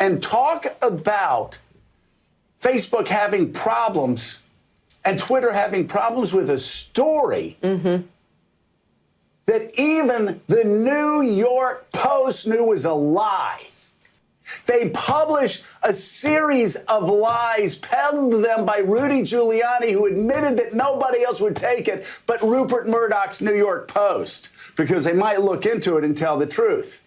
And talk about Facebook having problems and Twitter having problems with a story that even the New York Post knew was a lie. They published a series of lies peddled to them by Rudy Giuliani, who admitted that nobody else would take it but Rupert Murdoch's New York Post, because they might look into it and tell the truth.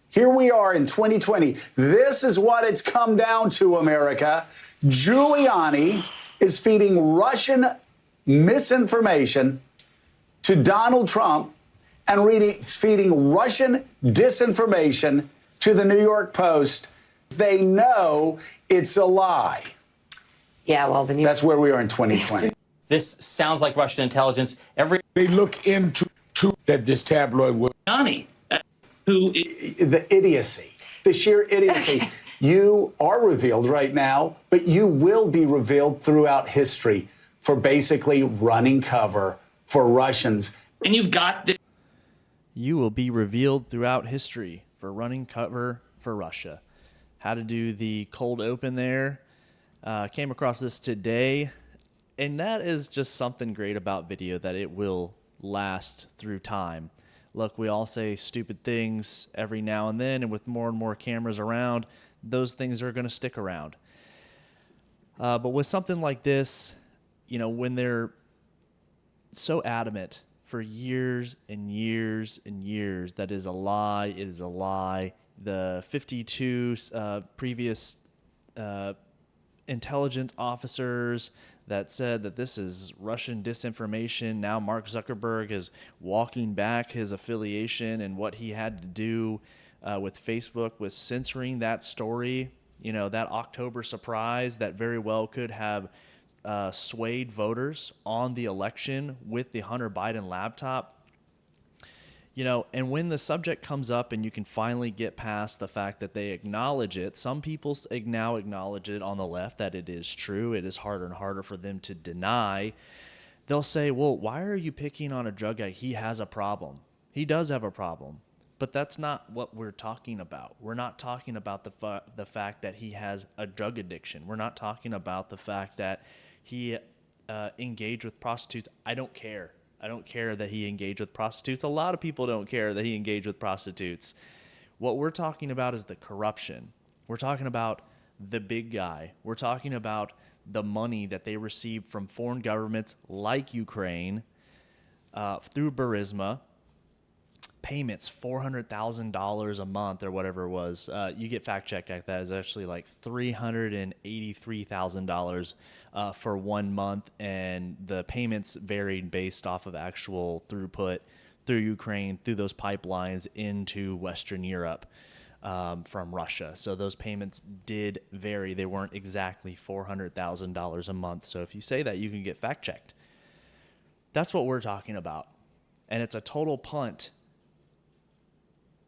Here we are in 2020. This is what it's come down to, America. Giuliani is feeding Russian misinformation to Donald Trump and feeding Russian disinformation to the New York Post. They know it's a lie. Yeah, well, that's where we are in 2020. This sounds like Russian intelligence. They look into that this tabloid will. The idiocy, the sheer idiocy. You are revealed right now, but you will be revealed throughout history for basically running cover for Russians. And you've got this. You will be revealed throughout history for running cover for Russia. How to do the cold open there. Came across this today, and that is just something great about video, that it will last through time. Look, we all say stupid things every now and then, and with more and more cameras around, those things are going to stick around. But with something like this, you know, when they're so adamant for years and years and years that is a lie, it is a lie. The 52 previous intelligence officers that said that this is Russian disinformation. Now Mark Zuckerberg is walking back his affiliation and what he had to do with Facebook with censoring that story. You know, that October surprise that very well could have swayed voters on the election with the Hunter Biden laptop. You know, and when the subject comes up and you can finally get past the fact that they acknowledge it, some people now acknowledge it on the left that it is true. It is harder and harder for them to deny. They'll say, well, why are you picking on a drug guy? He has a problem. He does have a problem. But that's not what we're talking about. We're not talking about the fact that he has a drug addiction. We're not talking about the fact that he engaged with prostitutes. I don't care. I don't care that he engaged with prostitutes. A lot of people don't care that he engaged with prostitutes. What we're talking about is the corruption. We're talking about the big guy. We're talking about the money that they received from foreign governments like Ukraine through Burisma. Payments, $400,000 a month or whatever it was. You get fact-checked at that. It's actually like $383,000 for 1 month, and the payments varied based off of actual throughput through Ukraine, through those pipelines into Western Europe from Russia. So those payments did vary. They weren't exactly $400,000 a month. So if you say that, you can get fact-checked. That's what we're talking about. And it's a total punt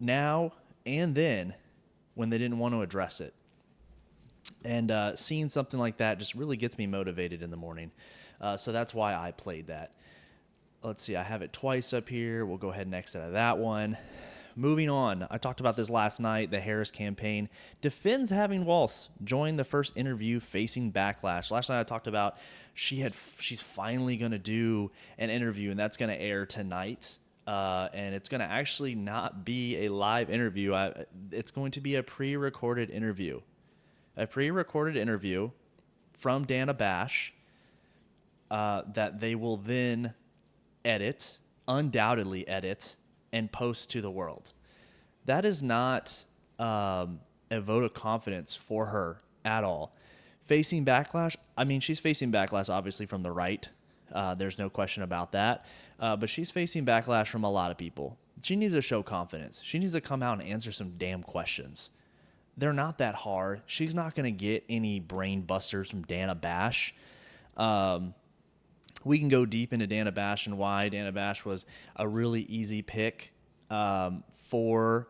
now and then when they didn't want to address it. And seeing something like that just really gets me motivated in the morning. So that's why I played that. Let's see, I have it twice up here. We'll go ahead and exit out of that one. Moving on, I talked about this last night. The Harris campaign defends having Walz join the first interview facing backlash. Last night I talked about she's finally going to do an interview, and that's going to air tonight. And it's going to actually not be a live interview. It's going to be a pre-recorded interview. A pre-recorded interview from Dana Bash that they will then undoubtedly edit, and post to the world. That is not a vote of confidence for her at all. Facing backlash, I mean, she's facing backlash obviously from the right. There's no question about that. But she's facing backlash from a lot of people. She needs to show confidence. She needs to come out and answer some damn questions. They're not that hard. She's not going to get any brain busters from Dana Bash. We can go deep into Dana Bash and why Dana Bash was a really easy pick for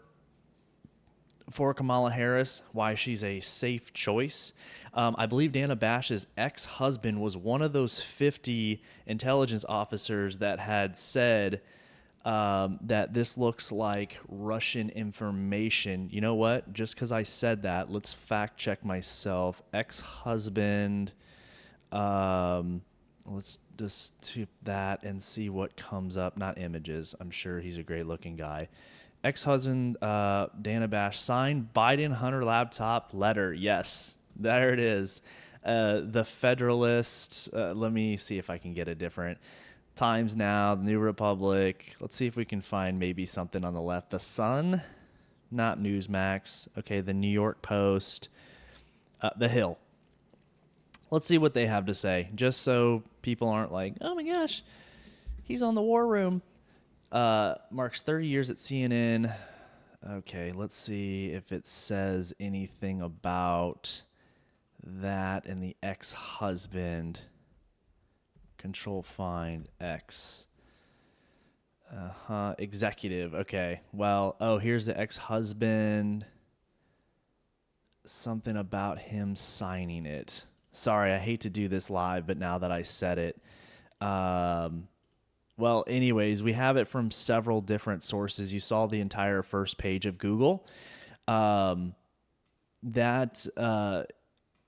Kamala Harris, why she's a safe choice. I believe Dana Bash's ex-husband was one of those 50 intelligence officers that had said that this looks like Russian information. You know what? Just because I said that, let's fact check myself. Ex-husband. Let's just tip that and see what comes up. Not images. I'm sure he's a great looking guy. Ex-husband, Dana Bash, signed Biden Hunter laptop letter. Yes, there it is. The Federalist. Let me see if I can get a different. Times Now, the New Republic. Let's see if we can find maybe something on the left. The Sun, not Newsmax. Okay, the New York Post. The Hill. Let's see what they have to say, just so people aren't like, oh my gosh, he's on the War Room. Marks 30 years at CNN. Okay, let's see if it says anything about that and the ex-husband. Control find X. Executive. Okay, well, here's the ex-husband. Something about him signing it. Sorry, I hate to do this live, but now that I said it. Well, anyways, we have it from several different sources. You saw the entire first page of Google. That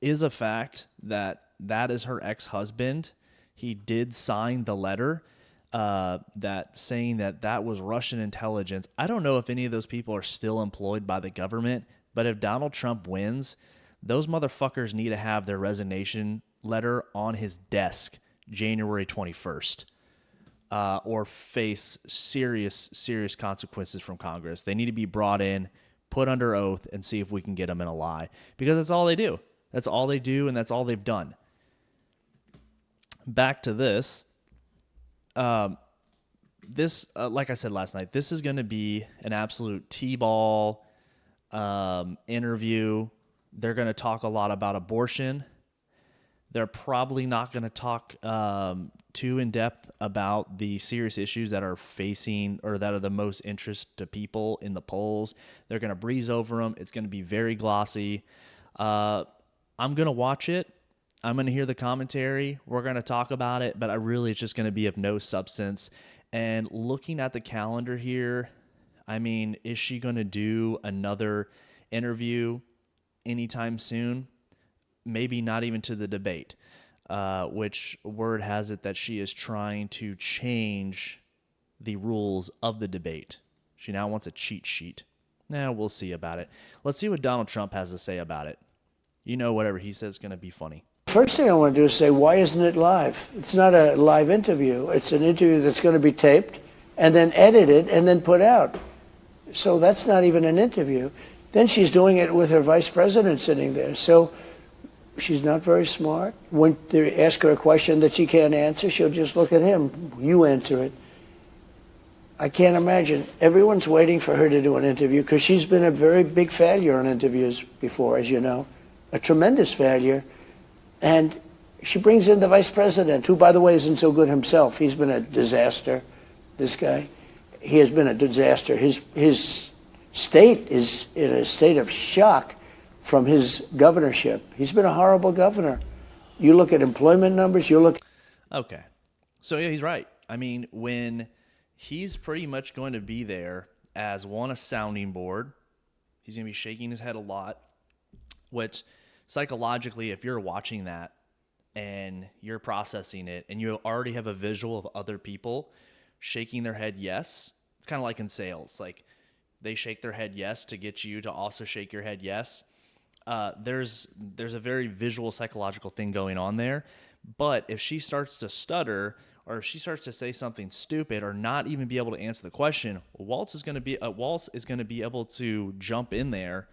is a fact that is her ex-husband. He did sign the letter that saying that was Russian intelligence. I don't know if any of those people are still employed by the government, but if Donald Trump wins, those motherfuckers need to have their resignation letter on his desk January 21st. Or face serious consequences from Congress. They need to be brought in, put under oath, and see if we can get them in a lie. Because that's all they do. That's all they do, and that's all they've done. Back to this. This, like I said last night, this is going to be an absolute T-ball interview. They're going to talk a lot about abortion. They're probably not going to talk too in depth about the serious issues that are facing or that are the most interest to people in the polls. They're going to breeze over them. It's going to be very glossy. I'm going to watch it. I'm going to hear the commentary. We're going to talk about it, but it's just going to be of no substance. And looking at the calendar here, I mean, is she going to do another interview anytime soon? Maybe not even to the debate, which word has it that she is trying to change the rules of the debate. She now wants a cheat sheet. We'll see about it. Let's see what Donald Trump has to say about it. You know, whatever he says is going to be funny. First thing I want to do is say, why isn't it live? It's not a live interview. It's an interview that's going to be taped and then edited and then put out. So that's not even an interview. Then she's doing it with her vice president sitting there. So she's not very smart. When they ask her a question that she can't answer, she'll just look at him. You answer it. I can't imagine. Everyone's waiting for her to do an interview because she's been a very big failure on interviews before, as you know. A tremendous failure. And she brings in the vice president, who, by the way, isn't so good himself. He's been a disaster, this guy. He has been a disaster. His state is in a state of shock from his governorship. He's been a horrible governor. You look at employment numbers, you look... Okay. So, yeah, he's right. I mean, when he's pretty much going to be there as a sounding board, he's going to be shaking his head a lot, which psychologically, if you're watching that and you're processing it and you already have a visual of other people shaking their head yes, it's kind of like in sales. Like, they shake their head yes to get you to also shake your head yes. There's a very visual psychological thing going on there. But if she starts to stutter or if she starts to say something stupid or not even be able to answer the question, Waltz is going to be able to jump in there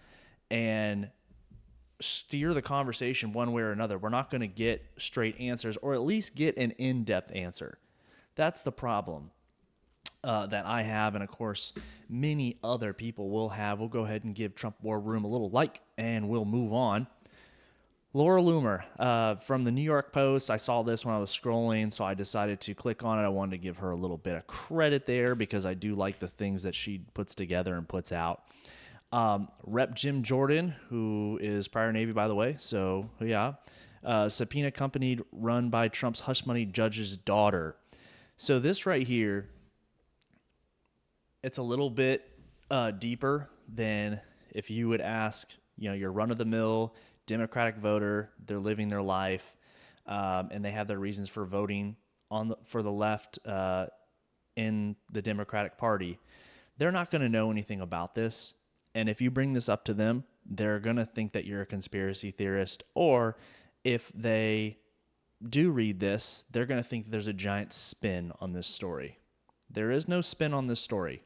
and steer the conversation one way or another. We're not going to get straight answers, or at least get an in-depth answer. That's the problem that I have, and of course many other people will have. We'll go ahead and give Trump War Room a little like, and we'll move on. Laura Loomer from the New York Post. I saw this when I was scrolling, so I decided to click on it. I wanted to give her a little bit of credit there because I do like the things that she puts together and puts out. Rep Jim Jordan, who is prior Navy, by the way. So, yeah. Subpoena company run by Trump's hush money judge's daughter. So this right here it's a little bit deeper than if you would ask, your run-of-the-mill Democratic voter. They're living their life, and they have their reasons for voting for the left in the Democratic Party. They're not going to know anything about this, and if you bring this up to them, they're going to think that you're a conspiracy theorist, or if they do read this, they're going to think there's a giant spin on this story. There is no spin on this story.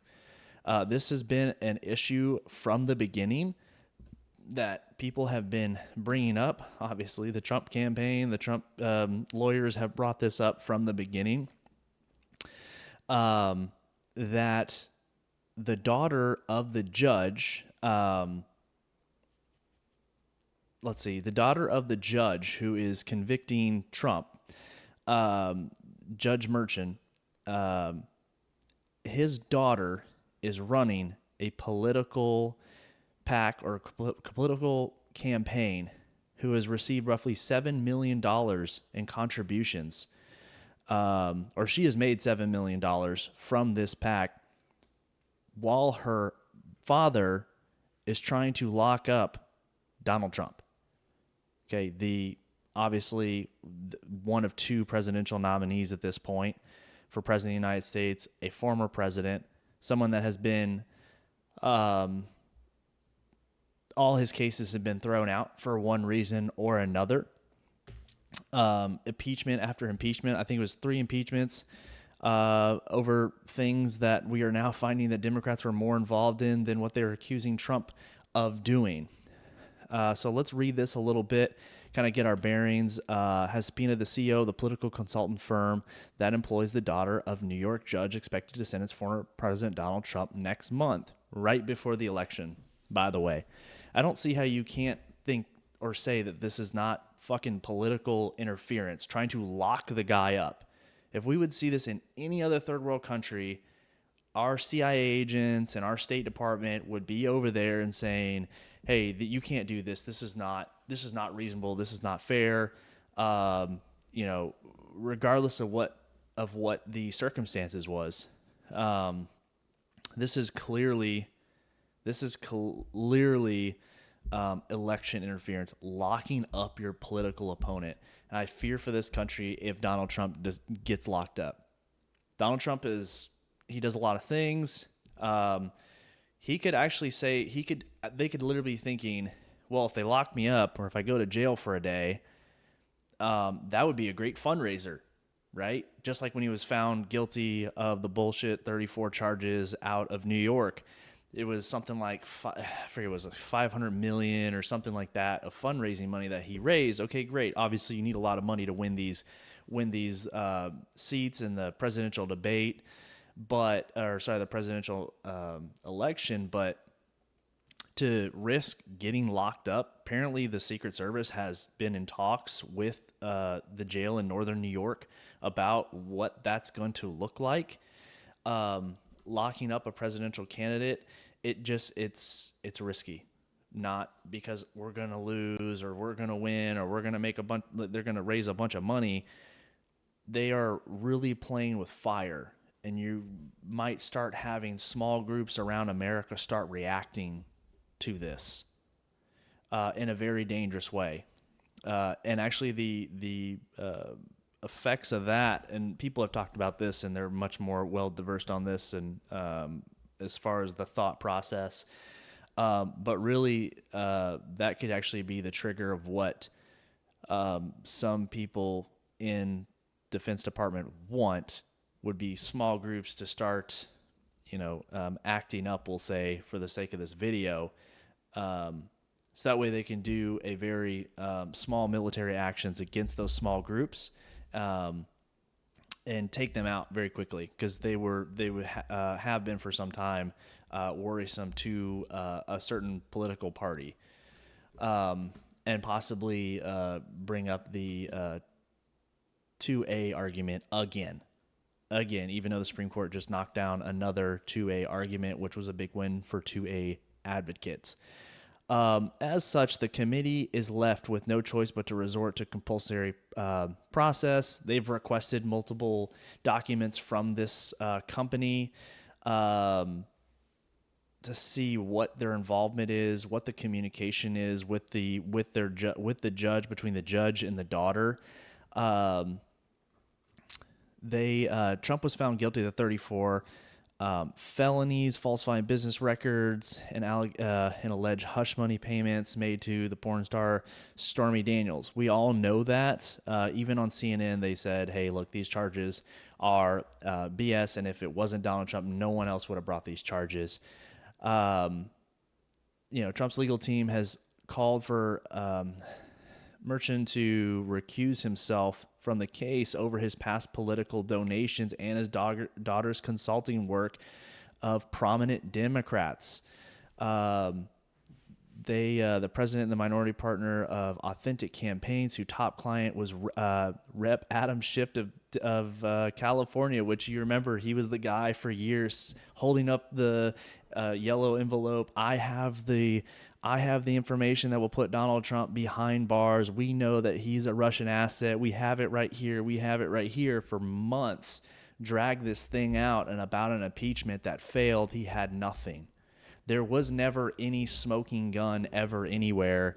This has been an issue from the beginning that people have been bringing up. Obviously, the Trump campaign, the Trump lawyers have brought this up from the beginning, that the daughter of the judge, the daughter of the judge who is convicting Trump, Judge Merchan, his daughter is running a political PAC or political campaign who has received roughly $7 million in contributions, or she has made $7 million from this PAC, while her father is trying to lock up Donald Trump. Okay, obviously one of two presidential nominees at this point for president of the United States, a former president, someone that has been, all his cases have been thrown out for one reason or another. Impeachment after impeachment. I think it was 3 impeachments over things that we are now finding that Democrats were more involved in than what they were accusing Trump of doing. So let's read this a little bit, kind of get our bearings. Has subpoenaed the CEO of the political consultant firm that employs the daughter of New York judge expected to sentence former President Donald Trump next month, right before the election, by the way. I don't see how you can't think or say that this is not fucking political interference, trying to lock the guy up. If we would see this in any other third world country, our CIA agents and our State Department would be over there and saying, hey, you can't do this. This is not reasonable. This is not fair. Regardless of what the circumstances was. This is clearly election interference, locking up your political opponent. And I fear for this country if Donald Trump gets locked up. Donald Trump he does a lot of things. He could actually say, they could literally be thinking, well, if they lock me up or if I go to jail for a day, that would be a great fundraiser, right? Just like when he was found guilty of the bullshit 34 charges out of New York. It was something like, I forget, it was like $500 million or something like that of fundraising money that he raised. Okay, great. Obviously, you need a lot of money to win these seats in the presidential debate, the presidential election. But to risk getting locked up, apparently the Secret Service has been in talks with the jail in northern New York about what that's going to look like. Locking up a presidential candidate, it's risky. Not because we're going to lose or we're going to win or we're going to they're going to raise a bunch of money. They are really playing with fire, and you might start having small groups around America start reacting to this in a very dangerous way. And actually the effects of that, and people have talked about this and they're much more well-diversed on this and as far as the thought process. But really that could actually be the trigger of what some people in Defense Department want, would be small groups to start, acting up, we'll say, for the sake of this video. So that way they can do a very small military actions against those small groups and take them out very quickly, because they would have been for some time worrisome to a certain political party, and possibly bring up the 2A argument again, even though the Supreme Court just knocked down another 2A argument, which was a big win for 2A advocates. As such, the committee is left with no choice but to resort to compulsory process. They've requested multiple documents from this company. to see what their involvement is, what the communication is with the judge, between the judge and the daughter. Trump was found guilty of the 34 felonies, falsifying business records, and alleged hush money payments made to the porn star Stormy Daniels. We all know that. Even on CNN, they said, "Hey, look, these charges are BS, and if it wasn't Donald Trump, no one else would have brought these charges." Trump's legal team has called for Merchant to recuse himself from the case over his past political donations and his daughter's consulting work of prominent Democrats. The president and the minority partner of Authentic Campaigns, whose top client was Rep. Adam Schiff of California, which you remember, he was the guy for years holding up the yellow envelope. I have the information that will put Donald Trump behind bars. We know that he's a Russian asset. We have it right here. We have it right here. For months, dragged this thing out, and about an impeachment that failed, he had nothing. There was never any smoking gun ever anywhere,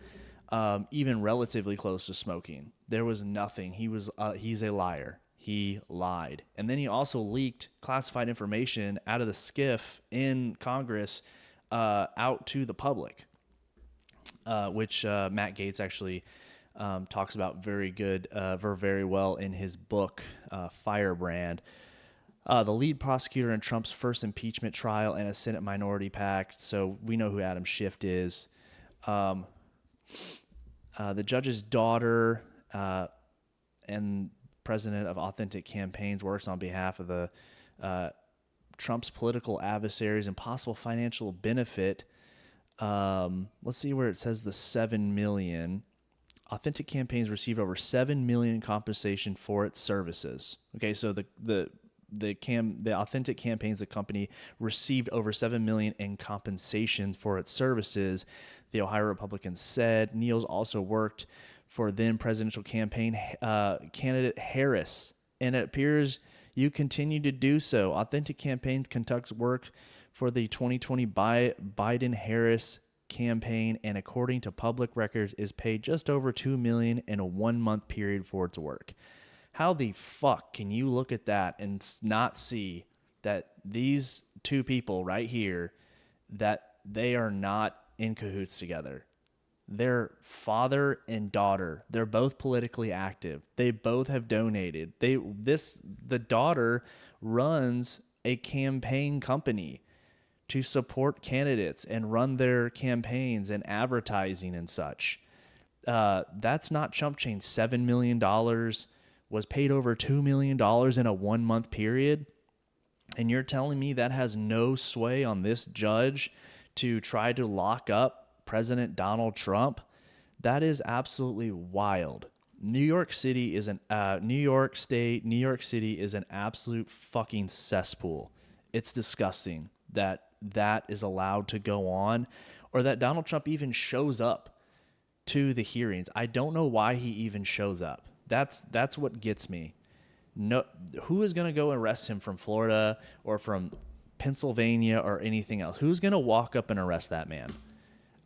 even relatively close to smoking. There was nothing. He's a liar. He lied. And then he also leaked classified information out of the SCIF in Congress out to the public. Which Matt Gaetz actually talks about very well in his book, Firebrand. The lead prosecutor in Trump's first impeachment trial and a Senate minority PAC, so we know who Adam Schiff is. The judge's daughter and president of Authentic Campaigns works on behalf of the Trump's political adversaries and possible financial benefit. Let's see where it says the $7 million. Authentic Campaigns received over $7 million in compensation for its services. Okay, so the Authentic Campaigns, the company, received over $7 million in compensation for its services. The Ohio Republicans said Niels also worked for then presidential campaign candidate Harris, and it appears you continue to do so. Authentic Campaigns conducts work for the 2020 Biden-Harris campaign, and according to public records, is paid just over $2 million in a 1-month period for its work. How the fuck can you look at that and not see that these two people right here, that they are not in cahoots together? They're father and daughter. They're both politically active. They both have donated. The daughter runs a campaign company to support candidates and run their campaigns and advertising and such. That's not chump change. $7 million was paid over $2 million in a 1-month period. And you're telling me that has no sway on this judge to try to lock up President Donald Trump? That is absolutely wild. New York City is an New York City is an absolute fucking cesspool. It's disgusting that is allowed to go on, or that Donald Trump even shows up to the hearings. I don't know why he even shows up. That's what gets me. No, who is going to go arrest him from Florida or from Pennsylvania or anything else? Who's going to walk up and arrest that man?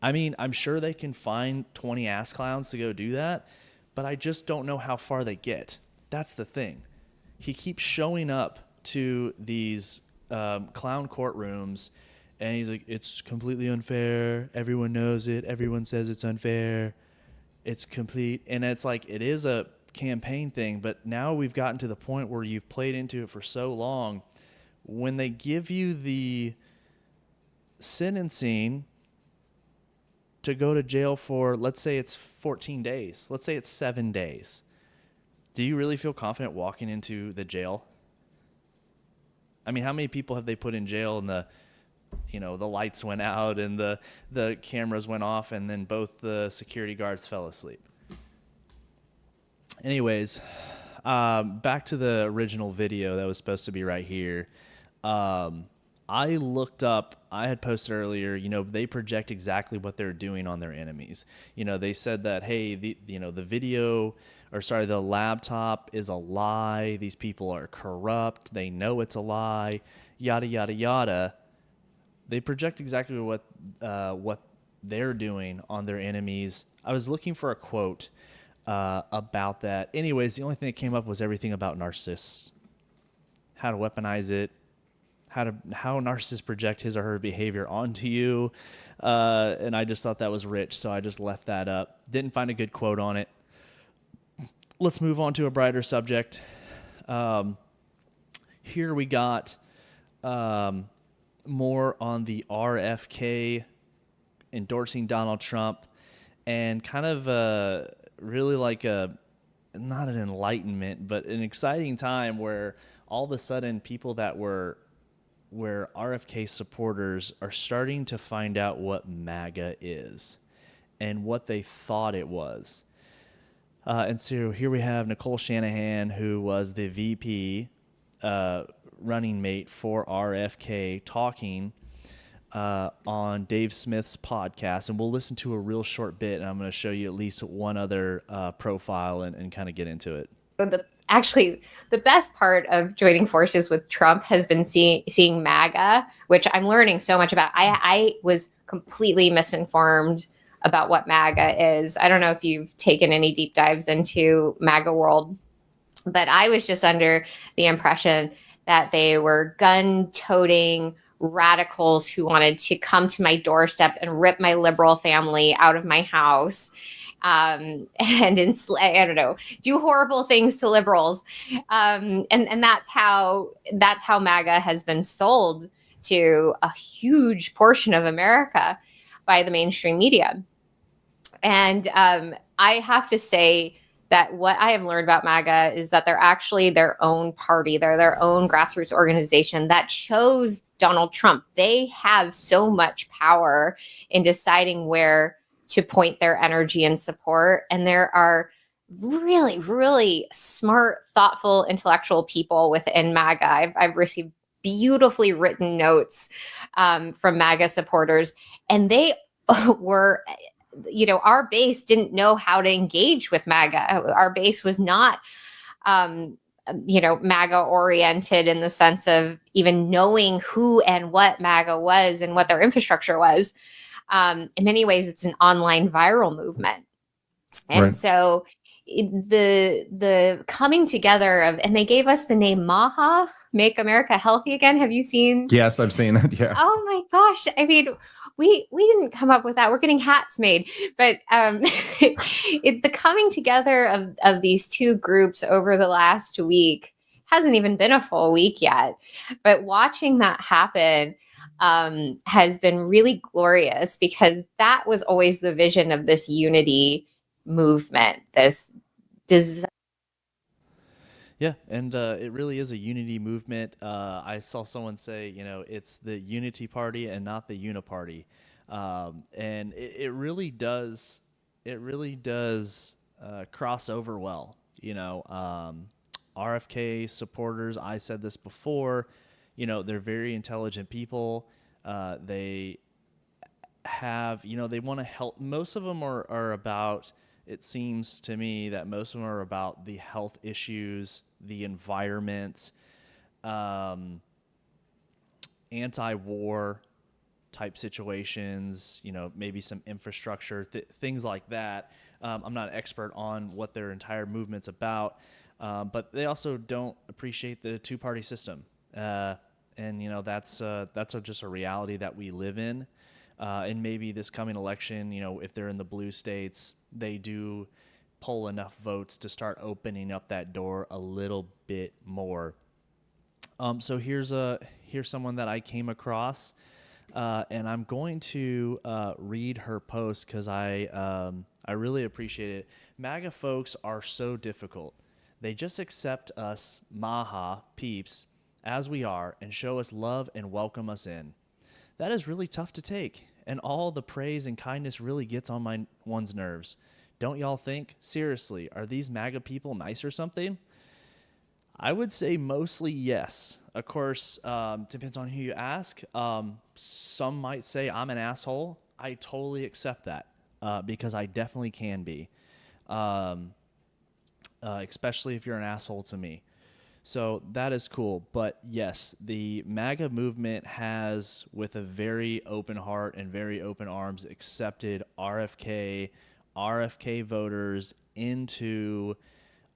I mean, I'm sure they can find 20 ass clowns to go do that, but I just don't know how far they get. That's the thing. He keeps showing up to these clown courtrooms, and he's like, it's completely unfair. Everyone knows it. Everyone says it's unfair. It's complete. And it's like, it is a campaign thing, but now we've gotten to the point where you've played into it for so long. When they give you the sentencing to go to jail for, let's say it's 14 days. Let's say it's 7 days. Do you really feel confident walking into the jail? I mean, how many people have they put in jail and the lights went out and the cameras went off and then both the security guards fell asleep? Anyways, back to the original video that was supposed to be right here. I looked up, I had posted earlier, they project exactly what they're doing on their enemies. They said that, hey, the laptop is a lie. These people are corrupt. They know it's a lie, yada, yada, yada. they project exactly what they're doing on their enemies. I was looking for a quote about that. Anyways, the only thing that came up was everything about narcissists, how to weaponize it, how narcissists project his or her behavior onto you, and I just thought that was rich, so I just left that up. Didn't find a good quote on it. Let's move on to a brighter subject. Here we got more on the RFK endorsing Donald Trump, and kind of really like not an enlightenment, but an exciting time where all of a sudden people that were RFK supporters are starting to find out what MAGA is and what they thought it was. And so here we have Nicole Shanahan, who was the VP running mate for RFK, talking on Dave Smith's podcast. And we'll listen to a real short bit, and I'm going to show you at least one other profile and kind of get into it. Actually, the best part of joining forces with Trump has been seeing MAGA, which I'm learning so much about. I was completely misinformed about what MAGA is. I don't know if you've taken any deep dives into MAGA world, but I was just under the impression that they were gun-toting radicals who wanted to come to my doorstep and rip my liberal family out of my house. And I don't know, do horrible things to liberals. And that's how MAGA has been sold to a huge portion of America by the mainstream media. And I have to say that what I have learned about MAGA is that they're actually their own party. They're their own grassroots organization that chose Donald Trump. They have so much power in deciding where to point their energy and support. And there are really, really smart, thoughtful, intellectual people within MAGA. I've received beautifully written notes from MAGA supporters, and they were, our base didn't know how to engage with MAGA. Our base was not, MAGA oriented in the sense of even knowing who and what MAGA was and what their infrastructure was. In many ways, it's an online viral movement. And Right. so the coming together of, and they gave us the name MAHA, Make America Healthy Again. Have you seen? Yes, I've seen it. Yeah. Oh my gosh. I mean, we didn't come up with that. We're getting hats made. But the coming together of these two groups over the last week hasn't even been a full week yet. But watching that happen has been really glorious, because that was always the vision of this unity movement, this desire. Yeah, and it really is a unity movement. I saw someone say, it's the unity party and not the uniparty, and it really does. It really does cross over well. RFK supporters. I said this before. They're very intelligent people. They have, they want to help. Most of them are about. It seems to me that most of them are about the health issues, the environment, anti-war type situations, maybe some infrastructure, things like that. I'm not an expert on what their entire movement's about, but they also don't appreciate the two-party system. And that's just a reality that we live in. And maybe this coming election, if they're in the blue states, they do pull enough votes to start opening up that door a little bit more. So here's someone that I came across, and I'm going to read her post because I really appreciate it. MAGA folks are so difficult. They just accept us MAHA peeps as we are and show us love and welcome us in. That is really tough to take, and all the praise and kindness really gets on one's nerves. Don't y'all think? Seriously, are these MAGA people nice or something? I would say mostly yes. Of course, depends on who you ask. Some might say I'm an asshole. I totally accept that because I definitely can be, especially if you're an asshole to me. So that is cool. But yes, the MAGA movement has, with a very open heart and very open arms, accepted RFK voters into,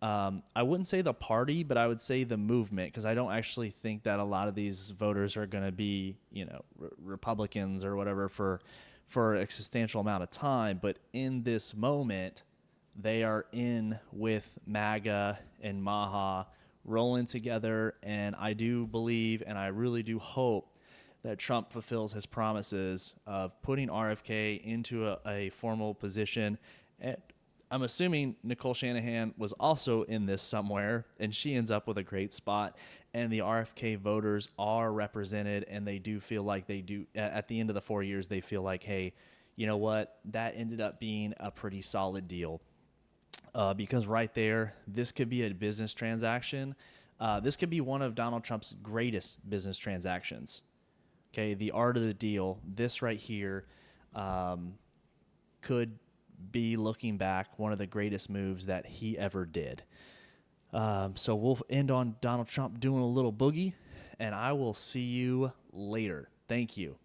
I wouldn't say the party, but I would say the movement, because I don't actually think that a lot of these voters are going to be, Republicans or whatever for a substantial amount of time. But in this moment, they are in with MAGA and MAHA rolling together, and I do believe, and I really do hope, that Trump fulfills his promises of putting RFK into a formal position. And I'm assuming Nicole Shanahan was also in this somewhere, and she ends up with a great spot, and the RFK voters are represented, and they do feel like they do, at the end of the 4 years, they feel like, hey, you know what, that ended up being a pretty solid deal. Because right there, this could be a business transaction. This could be one of Donald Trump's greatest business transactions. Okay, the art of the deal, this right here, could be, looking back, one of the greatest moves that he ever did. So we'll end on Donald Trump doing a little boogie, and I will see you later. Thank you.